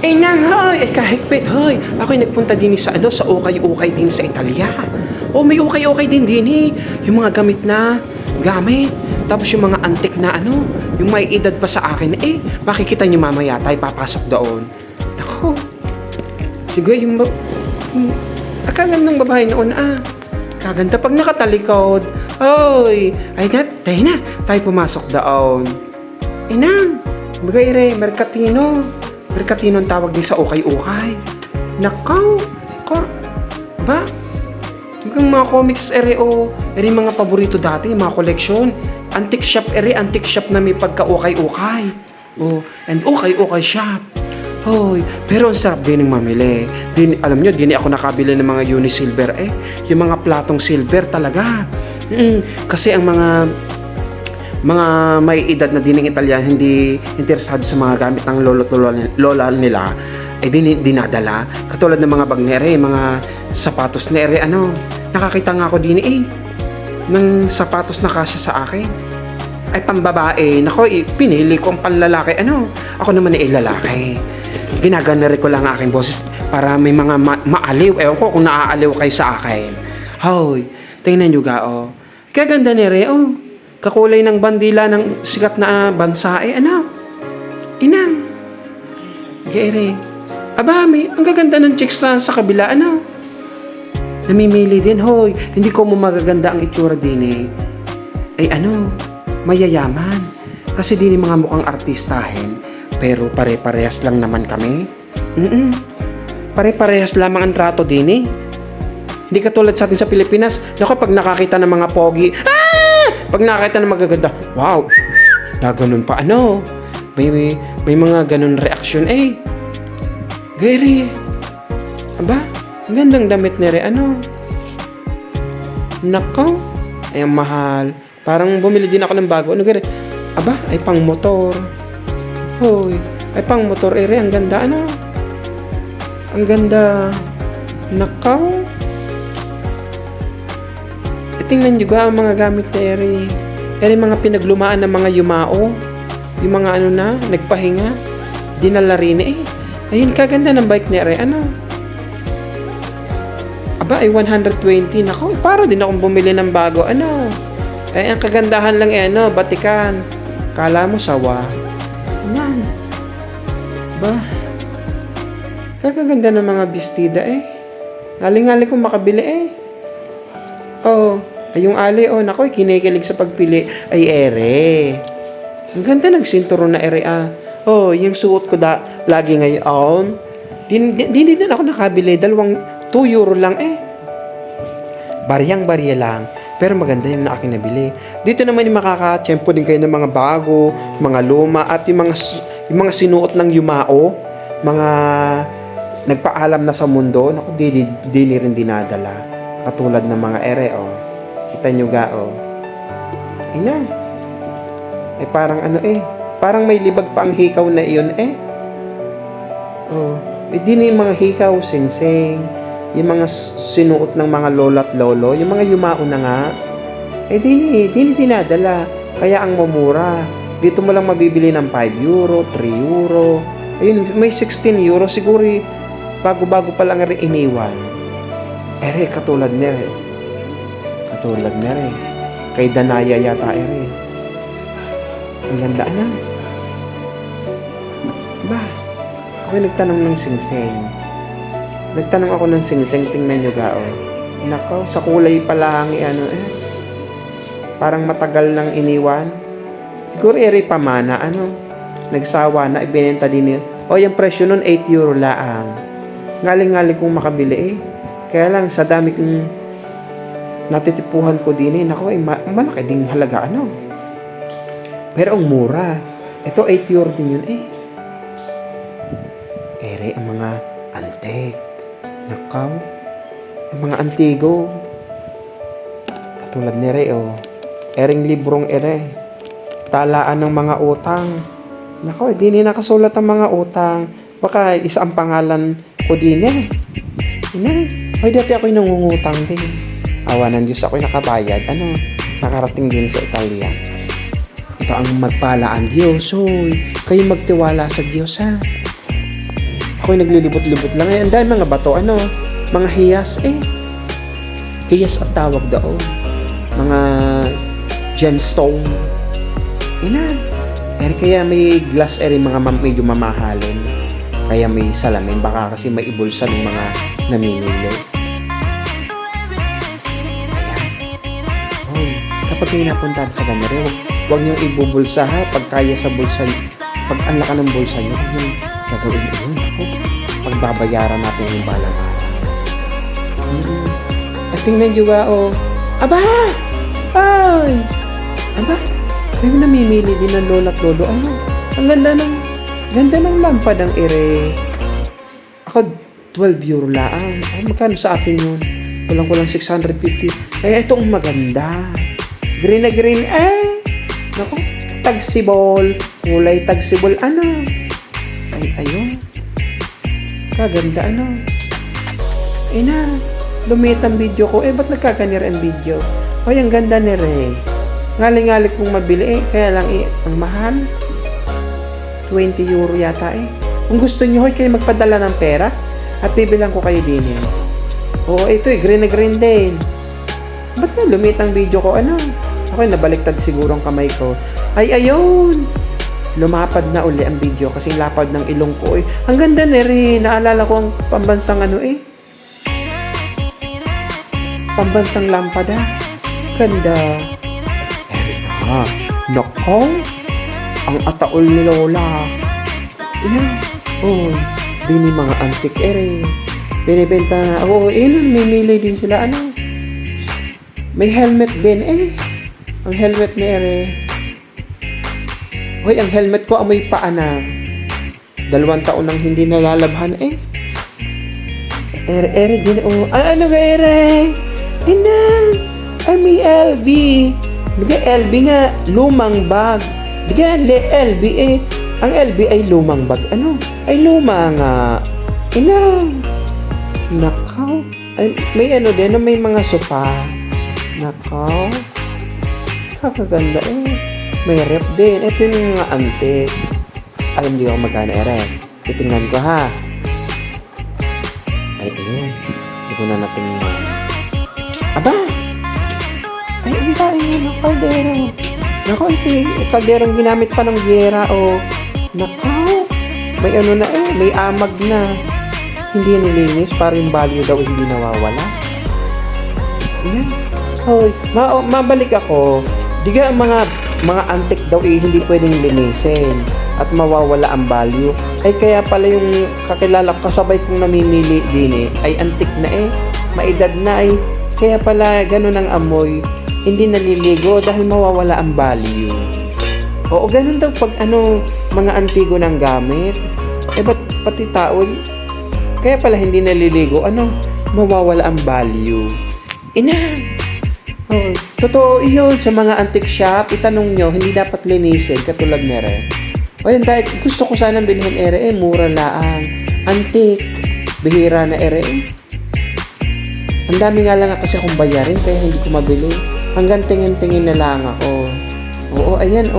Eh nang, hoy, kahigpit, hoy. Ako'y nagpunta din sa sa ukay-ukay din sa Italia. Oh, may ukay-ukay din eh. Yung mga gamit. Tapos yung mga antik na yung may edad pa sa akin, makikita niyo mamaya tayo papasok doon. Nako, siguro kagandang babae noon Kaganda pag nakatalikod. Hoy, ay tayo na, tayo pumasok doon. Inang, bagay re, Mercatino. Mercatino ang tawag din sa ukay-ukay. Nakaw, ba? Yung mga comics mga paborito dati, mga koleksyon. Antique shop na may pagka-ukay-ukay. Oh, and ukay-ukay shop. Hoy, pero ang sarap din ng mamili. Alam nyo, din ako nakabili ng mga Unisilver yung mga platong silver talaga. Kasi ang mga may edad na din ng Italian hindi interesado sa mga gamit ng lola nila dinadala katulad ng mga bag nere, mga sapatos nere nakakita nga ako din ng sapatos na kasya sa akin ay pambabae nako pinili ko ang panlalaki ako naman lalaki ginaganari ko lang ang aking boses para may mga maaliw ewan ko kung naaaliw kayo sa akin. Hoy, tingnan nyo kaganda nere kakulay ng bandila ng sikat na bansa inang gere aba ang gaganda ng chicks sa kabila namimili din hoy hindi ko mo magaganda ang itsura din ay mayayaman kasi din mga mukhang artistahin pero pare-parehas lang naman kami pare-parehas lamang ang trato din hindi katulad sa atin sa Pilipinas pag nakakita ng mga pogi pag nakita na magaganda, wow, na ganun pa may mga ganun reaksyon Gary, aba, ang gandang damit ni nako, ay ang mahal, parang bumili din ako ng bago, Gary, aba, ay pang motor, hoy, ay pang motor, ang ganda, ang ganda, nako, tingnan nyo ang mga gamit na mga pinaglumaan ng mga yumao yung mga nagpahinga dinala rin ayun kaganda ng bike ni aba ay 120 nako para din akong bumili ng bago ang kagandahan lang batikan kala mo sawa yan ba kagaganda ng mga bestida ngaling-ngaling kong makabili ay yung ali, nakoy, kinikilig sa pagpili, ay ang ganda ng sinturon na yung suot ko lagi ngayon. Din ako nakabili, dalawang 2 euro lang Baryang-barya lang, pero maganda yung aking nabili. Dito naman yung makakatsyempo din kayo ng mga bago, mga luma, at yung mga sinuot ng yumao, mga nagpaalam na sa mundo, naku, di rin dinadala. Katulad ng mga kita nyo parang parang may libag pa ang hikaw na iyon di na yung mga hikaw sing-sing yung mga sinuot ng mga lola at lolo yung mga yumao na nga di dinadala kaya ang mamura dito mo lang mabibili ng 5 euro 3 euro ayun may 16 euro siguro bago-bago pa lang rin iniwan katulad nere kay Danaya yata ang ganda ba ako nagtanong ng singseng tingnan nyo nakaw sa kulay pa lang parang matagal nang iniwan siguro pamana nagsawa na ibinenta din yung presyo nun 8 euro lang ngaling-ngaling kong makabili kaya lang sa dami kong natitipuhan ko din nako malaki ding halaga pero ang mura ito 8 euro din yun ang mga antique nakaw ang mga antigo katulad ni ering librong talaan ng mga utang nako di nakasulat ang mga utang baka isa ang pangalan ko din dati ako'y nangungutang din awa ng Diyos ako'y nakabayad nakarating din sa Italia ito ang magpala ang Diyos kayo magtiwala sa Diyos Ako'y naglilibot-libot lang. Ang dami mga bato, mga hiyas hiyas at tawag daw. Mga gemstone. Kaya may glass mga medyo mamahalin. Kaya may salamin. Baka kasi may ibulsa ng mga namimili. Kapag kayo napunta sa ganyan, huwag niyong ibubulsa ha. Pag kaya sa bulsa, pag ang laka ng bulsa niyo, huwag niyong gagawin yun. Pagbabayaran natin yung balang araw. At tingnan niyo ba, aba! Ay! Aba! May namimili din ng lola at lolo. Ang ganda ng lampadang Ako, 12 euro lang. Magkano sa atin yun? Kulang 650. Ito ang maganda. Green na green. Naku, tagsibol. Kulay tagsibol. Ayun. Kaganda, lumit ang video ko. Ba't nagkakanir ang video? Ang ganda ni Ray. Ngali-ngali kong mabili kaya lang ang mahal. 20 euro yata Kung gusto nyo, kayo magpadala ng pera at bibilang ko kayo din ito green na green din. Ba't na lumit ang video ko? Ako nabaliktad siguro ang kamay ko. Ayun! Lumapad na uli ang video kasi lapad ng ilong ko Ang ganda na rin. Naalala ko ang pambansang pambansang lampada. Ganda. Nako! Ang ataol ni Lola. Dini mga antik binibenta na. Mimili din sila. May helmet din Ang helmet ni ang helmet ko amoy paa na. 2 taon nang hindi nalalabhan din ano ga may LV. Bigay LV nga, lumang bag. Bigay LV Ang LV ay lumang bag. Ay luma nga. Nakaw. Ay, may din, may mga sopa. Nakaw. Kakaganda May rep din. Ito yung mga antik. Alam niyo ako magkano Titingnan ko ha. Ay, ayun. Hindi ko na natingnan. Aba! Ay, ang dahil ng kaldero. Nako, ito yung kalderong ginamit pa ng giyera Nako. May may amag na. Hindi nilinis para yung value daw hindi nawawala. Mabalik ako. Diga ang mga antik daw hindi pwedeng linisin at mawawala ang value. Kaya pala yung kakilala kasabay kong namimili din ay antik na maedad na kaya pala ganun ang amoy. Hindi naliligo dahil mawawala ang value. Ganun daw pag mga antigo ng gamit. Ba't pati tao kaya pala hindi naliligo mawawala ang value. Totoo yun sa mga antique shop. Itanong nyo, hindi dapat linisin katulad nere. Dahil gusto ko sanang bilhin mura laang. Antique, bihira na Ang dami nga lang kasi akong bayarin kaya hindi ko mabili. Hanggang tingin-tingin na lang ako. Ayan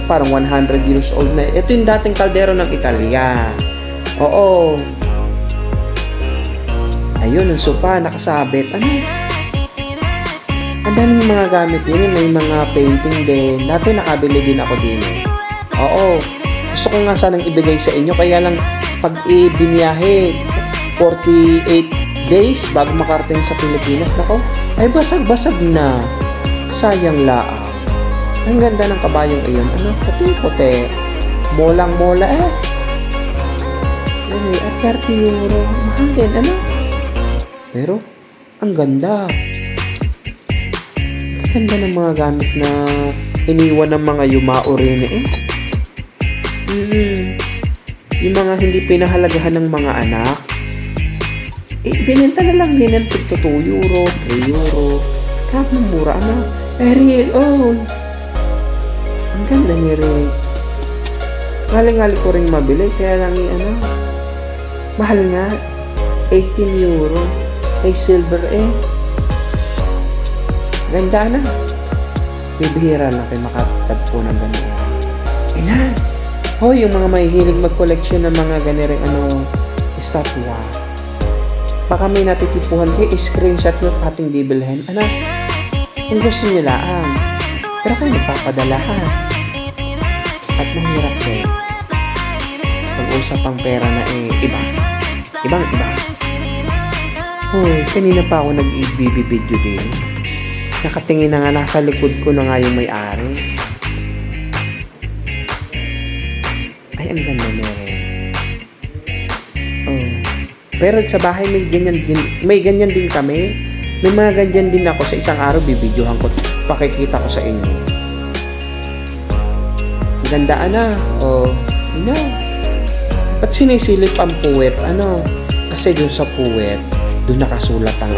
parang 100 years old na. Ito yung dating kaldero ng Italia. Ayun, ang sopa, nakasabit. Ang daming mga gamit din. May mga painting din. Dati nakabili din ako din. Gusto ko nga sanang ibigay sa inyo. Kaya lang, pag ibiniyahe, 48 days bago makarating sa Pilipinas. Nako, ay basag-basag na. Sayang laang. Ang ganda ng kabayong iyon. Puti-puti. Molang-mola at 30 euro. Mahal din, Pero, ang ganda. Ang ganda ng mga gamit na iniwan ng mga yumao rin Yung mga hindi pinahalagahan ng mga anak. Bininta na lang din ng 2 euro, 3 euro. Kapag mura, Rick, ang ganda ni Rick. Ngali-ngali ko rin mabili, kaya lang mahal nga. 18 euro. Ay silver Ganda na. Bibihira na kayo makatagpo ng ganyan. Hoy, yung mga mahihilig mag-collection ng mga ganireng estatwa. Baka may natitipuhan kayo, screenshot nyo at ating bibilhin. Ano? Kung gusto nyo lang. Pero kayo nagpapadala ha. At mahirap din. Pag-usap ang pera na iba. Ibang iba. Hoy, kanina pa ako nag-i-video din. Nakatingin na nga, nasa likod ko na nga yung may-ari. Ay, ang ganda na rin. Oh. Pero sa bahay may ganyan din kami. May mga ganyan din ako sa isang araw, bibidyohan ko, pakikita ko sa inyo. Ganda oh, ba't sinisilip ang puwet? Kasi dun sa puwet, dun nakasulat ang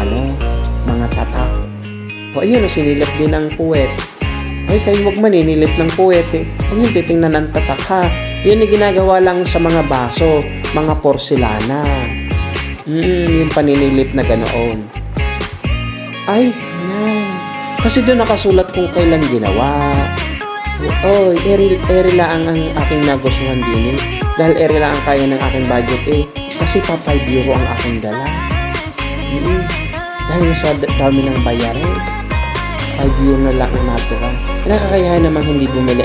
mga tatak. O ayun, sinilip din ang puwet. Ay, kayo wag maninilip ng puwet Huwag yung titingnan ang tatak ha. Yun yung ginagawa lang sa mga baso, mga porselana. Yung paninilip na ganoon. Ay, kasi doon nakasulat kung kailan ginawa. Oh, eri lang ang aking nagustuhan din Dahil eri lang ang kaya ng aking budget Kasi pa 5 euro ang aking dala. Dahil sa dami ng bayarin, 5 euro na lang ang natira. Nakakayahan naman hindi bumili.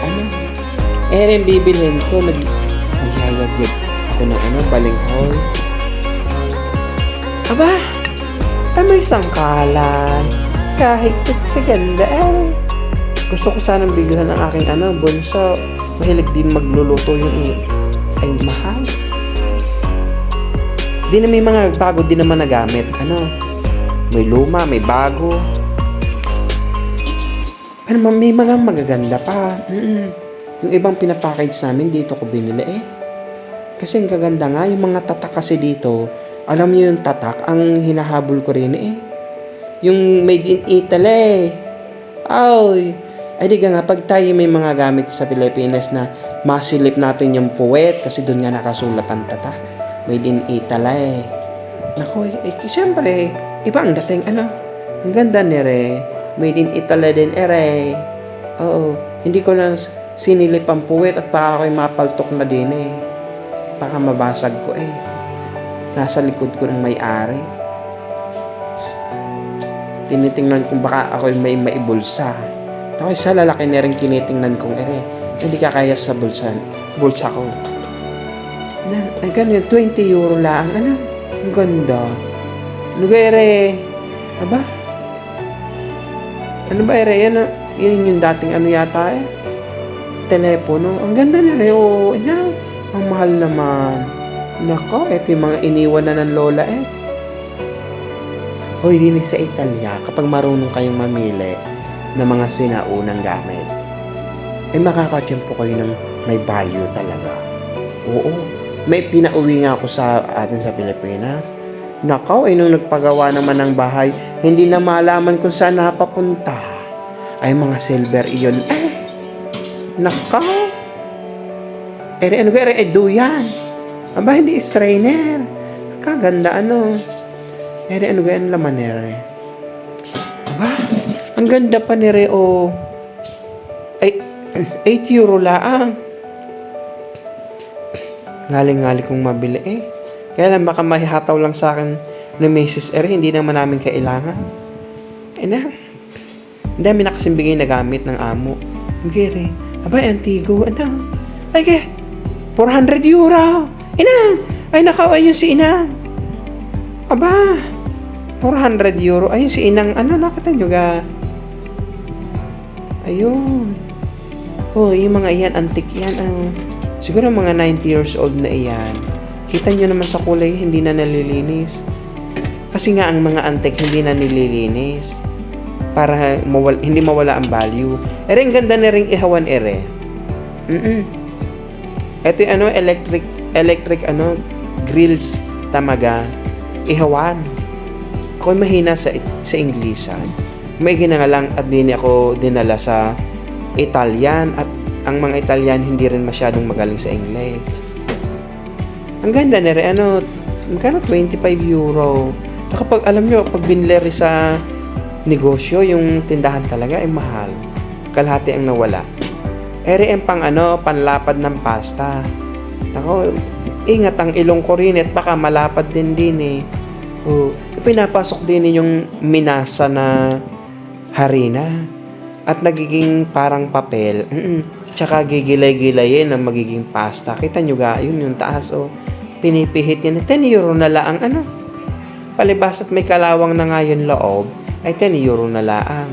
Eri ang bibilhin ko, nagyayagid ako ng balinghoy. Aba, may sangkalan. Kahit sa ganda Gusto ko sanang bigyan ng aking bunso. Mahilig din magluluto yung ay mahal. Di na may mga bago din naman nagamit. May luma, may bago. May mga magaganda pa. Yung ibang pinapackage namin dito ko binili Kasi ang kaganda nga, yung mga tatak kasi dito, alam niyo yung tatak, ang hinahabol ko rin yung made in Italy. Ay di ka nga, pag tayo may mga gamit sa Pilipinas na masilip natin yung puwet kasi doon nga nakasulat ang tatak. Made in Italy. Naku, siyempre, iba ang dating, ang ganda made in Italy din, Oo, hindi ko na sinilip ang puwet at baka ako'y mapaltok na din Baka mabasag ko Nasa likod ko ng may-ari. Tinitingnan kung baka ako'y may maibulsa. Ako'y sa lalaki na rin kinitingnan kong hindi ka kaya sa bulsa ko. Ang ganyan, 20 euro lang. Ang ganda. Aba? Ano ba yun yung dating yata telepono. Ang ganda na rin. Ang mahal naman. Nako, ito yung mga iniwan na ng lola Hoy, din sa Italia, kapag marunong kayong mamili ng mga sinaunang gamit, makakatiyempo kayo ng may value talaga. Oo. May pinauwi nga ako sa atin sa Pilipinas. Nako, nung nagpagawa naman ng bahay, hindi na malaman kung saan napapunta. Ay, mga silver iyon. Nako. Duyan. Aba, hindi strainer. Kaganda ang laman Aba, ang ganda pa Ay, 8 euro lang. Galing-galing kong mabili Kaya lang baka mahihataw lang sa akin ng Mrs. hindi naman namin kailangan. Ang dami na kasing bigay na gamit ng amo. Aba, antigo. Ay, 400 euro. Ay, nakaway yun si Inang. Aba, 400 euro. Ayun si Inang, nakita nyo ga? Ayun. Yung mga iyan, antik yan. Siguro mga 90 years old na iyan. Kita nyo naman sa kulay, hindi na nalilinis. Kasi nga, ang mga antik, hindi na nililinis. Para hindi mawala ang value. Ang ganda na rin ihawan, Ito yung electric grills tamaga ihawan. Ako mahina sa Inglesan. May ginangalang at din ako dinala sa Italian at ang mga Italian hindi rin masyadong magaling sa Ingles. Ang ganda na rin, 25 euro. Kapag alam nyo, pag binili sa negosyo, yung tindahan talaga ay mahal. Kalahati ang nawala. Ere ang pang panlapad ng pasta. Nako, ingat ang ilong ko rin at baka malapad din eh. Oh, pinapasok din yung minasa na harina at nagiging parang papel. Tsaka gigilay-gilayin ang magiging pasta. Kita nyo ga, yun yung taas. Oh. Pinipihit yan. 10 euro na lang palibas at may kalawang na nga yung loob, ay 10 euro na lang.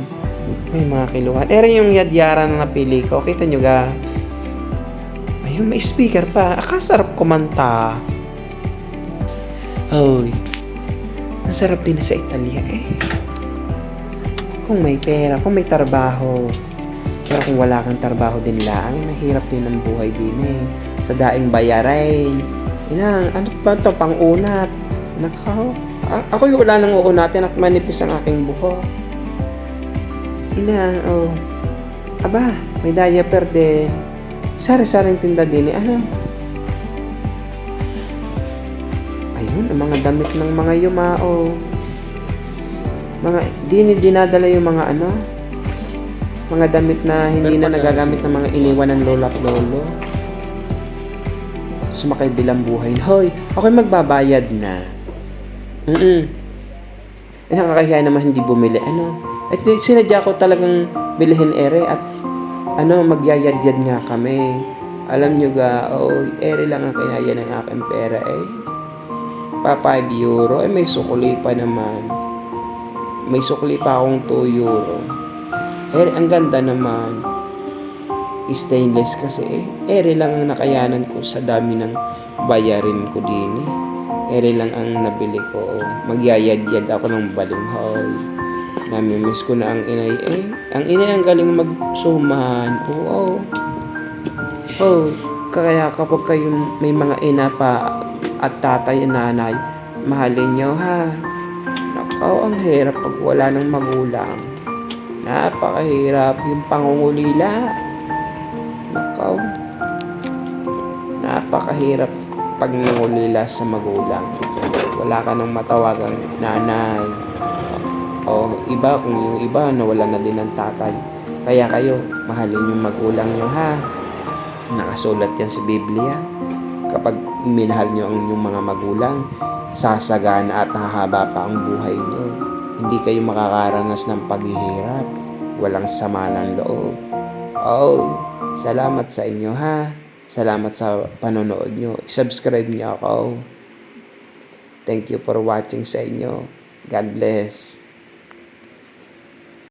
May mga kiluhan. Yung yadyara na napili ko. Kita nyo ga? Ayun, may speaker pa. Akasarap kumanta. Hoy. Nasarap din sa Italia eh. Kung may pera, kung may trabaho. Pero kung wala kang trabaho din lang, mahirap din ang buhay din eh. Sa daing bayarin. Ano ba ito? Pang-unat. Nakaw. Ako yung wala nang uunatin at manipis ang aking buhok. Aba, may diaper din. Sari-saring tinda din eh. Ayun, ang mga damit ng mga yumao. Dinadala yung mga mga damit na hindi na nagagamit ng mga iniwan ng lola at lolo. Sumakay bilang buhay. Hoy, ako'y magbabayad na. Nakakahiya naman hindi bumili. Sinadya ko talagang bilihin at magyayad-yad nga kami. Alam nyo ga, ere lang ang kinaya ng aking pera eh. Pa 5 euro, may sukli pa naman. May sukli pa akong 2 euro. Ang ganda naman. Stainless kasi eh. Ere lang ang nakayanan ko sa dami ng bayarin ko din eh. Ere lang ang nabili ko. Magyayad-yad ako ng balinghoy. Namimiss ko na ang inay eh. Ang inay ang galing magsuman. Kaya kapag kayo may mga ina pa at tatay at nanay, mahalin nyo ha. Nakaw, ang hirap pag wala ng magulang. Napakahirap yung pangungulila. Nakaw. Napakahirap pag nangulila sa magulang. Wala ka nang matawagang nanay. Iba kung yung iba nawala na din ng tatay. Kaya kayo, mahalin yung magulang nyo ha. Nakasulat yan sa Biblia. Kapag minahal nyo ang inyong mga magulang, sasagana at hahaba pa ang buhay nyo. Hindi kayo makakaranas ng paghihirap. Walang sama ng loob. Salamat sa inyo ha. Salamat sa panonood nyo. Subscribe nyo ako. Thank you for watching sa inyo. God bless.